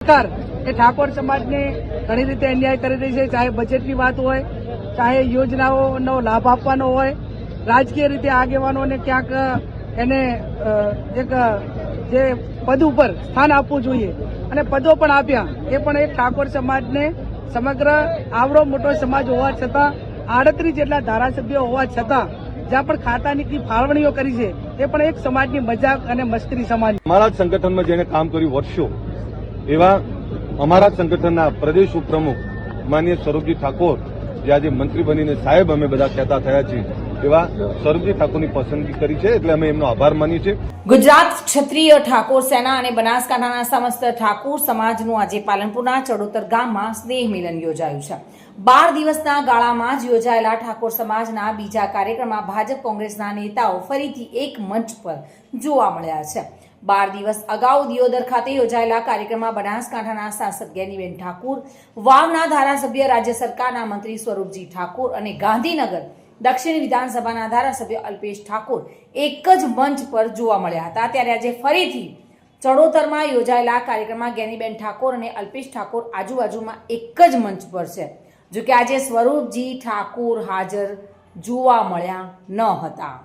સરકાર એ ઠાકોર સમાજને ઘણી રીતે અન્યાય કરી રહી છે, ચાહે બજેટની વાત હોય, ચાહે યોજનાઓનો લાભ આપવાનો હોય, રાજકીય રીતે આગેવાનોને ક્યાંક એને એક જે પદ ઉપર સ્થાન આપવું જોઈએ અને પદો પણ આપ્યા, એ પણ એક ઠાકોર સમાજને સમગ્ર આવડો મોટો સમાજ હોવા છતાં 38 જેટલા ધારાસભ્યો હોવા છતાં જ્યાં પણ ખાતાની ફાળવણીઓ કરી છે એ પણ એક સમાજની મજાક અને મસ્કરી સમાજ. અમારા સંગઠનમાં જેને કામ કર્યું વર્ષો એવા અમારા સંગઠનના પ્રદેશ ઉપપ્રમુખ માનનીય સ્વરૂપજી ઠાકોર, જે આજે મંત્રી બનીને સાહેબ અમે બધા કહેતા થયા છીએ, એવા સ્વરૂપજી ઠાકોરની પસંદગી કરી છે, એટલે અમે એમનો આભાર માનીએ છીએ. ગુજરાત ક્ષત્રિય ઠાકોર સેના અને બનાસકાંઠાના સમસ્ત ઠાકોર સમાજનું આજે પાલનપુરના ચડોતર ગામમાં સ્નેહ મિલન યોજાયું છે. 12 દિવસના ગાળામાં જ યોજાયેલા ઠાકોર સમાજના બીજા કાર્યક્રમમાં ભાજપ કોંગ્રેસના નેતાઓ ફરીથી એક મંચ પર જોવા મળ્યા છે. 12 દિવસ અગાઉ દિયોદર ખાતે યોજાયેલા કાર્યક્રમમાં બનાસકાંઠાના સાંસદ જ્ઞાનીબેન ઠાકુર, વાવના ધારાસભ્ય, રાજ્ય સરકારના મંત્રી સ્વરૂપજી ઠાકુર અને ગાંધીનગર દક્ષિણ વિધાનસભાના ધારાસભ્ય અલ્પેશ ઠાકોર એક જ મંચ પર જોવા મળ્યા હતા. ત્યારે આજે ફરીથી ચડોતરમાં યોજાયેલા કાર્યક્રમમાં જ્ઞાનીબેન ઠાકોર અને અલ્પેશ ઠાકોર આજુબાજુમાં એક જ મંચ પર છે. જો કે આજે સ્વરૂપજી ઠાકુર હાજર જોવા મળ્યા ન હતા.